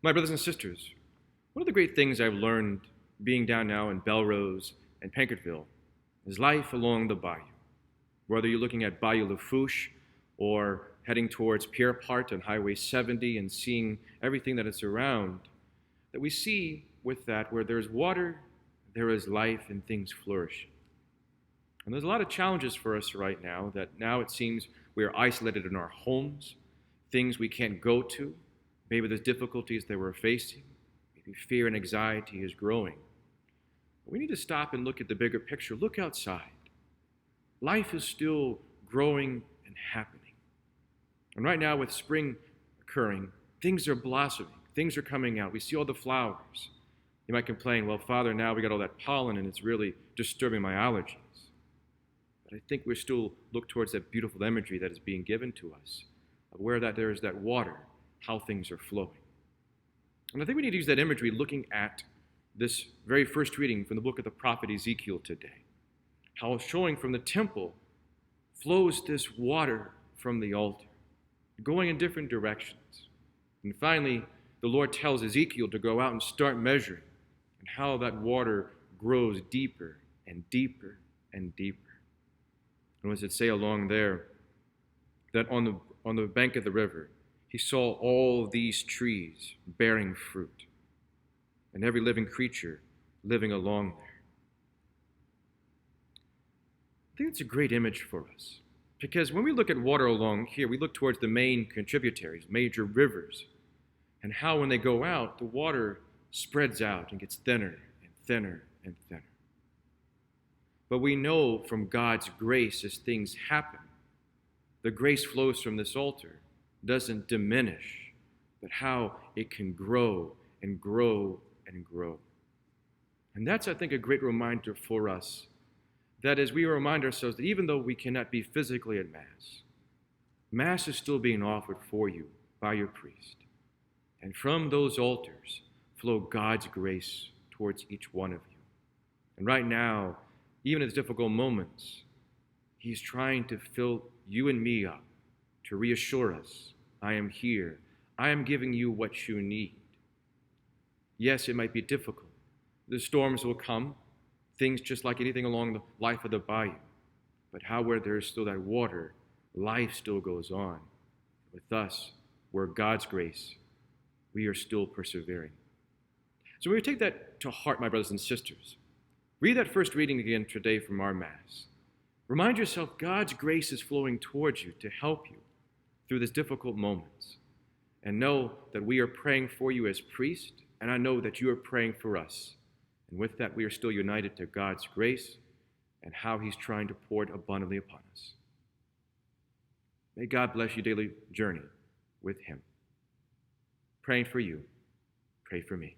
My brothers and sisters, one of the great things I've learned being down now in Belrose and Pankertville is life along the bayou. Whether you're looking at Bayou Lafourche or heading towards Pierrepart on Highway 70 and seeing everything that is around, that we see with that where there's water, there is life and things flourish. And there's a lot of challenges for us right now that now it seems we are isolated in our homes, things we can't go to. Maybe there's difficulties that we're facing. Maybe fear and anxiety is growing. But we need to stop and look at the bigger picture. Look outside. Life is still growing and happening. And right now with spring occurring, things are blossoming. Things are coming out. We see all the flowers. You might complain, well, Father, now we got all that pollen and it's really disturbing my allergies. But I think we still look towards that beautiful imagery that is being given to us of where that there is that water, how things are flowing. And I think we need to use that imagery looking at this very first reading from the book of the Prophet Ezekiel today. How showing from the temple flows this water from the altar, going in different directions. And finally, the Lord tells Ezekiel to go out and start measuring, and how that water grows deeper and deeper and deeper. And what does it say along there? That on the bank of the river, he saw all these trees bearing fruit, and every living creature living along there. I think it's a great image for us, because when we look at water along here, we look towards the main contributaries, major rivers, and how when they go out, the water spreads out and gets thinner and thinner and thinner. But we know from God's grace as things happen, the grace flows from this altar doesn't diminish, but how it can grow and grow and grow. And that's, I think, a great reminder for us, that as we remind ourselves that even though we cannot be physically at Mass, Mass is still being offered for you by your priest. And from those altars flow God's grace towards each one of you. And right now, even in these difficult moments, he's trying to fill you and me up to reassure us, I am here. I am giving you what you need. Yes, it might be difficult. The storms will come, things just like anything along the life of the bayou. But how where there is still that water, life still goes on. With us, where God's grace, we are still persevering. So we take that to heart, my brothers and sisters. Read that first reading again today from our Mass. Remind yourself God's grace is flowing towards you to help you through these difficult moments. And know that we are praying for you as priests, and I know that you are praying for us. And with that, we are still united to God's grace and how he's trying to pour it abundantly upon us. May God bless your daily journey with him. Praying for you, pray for me.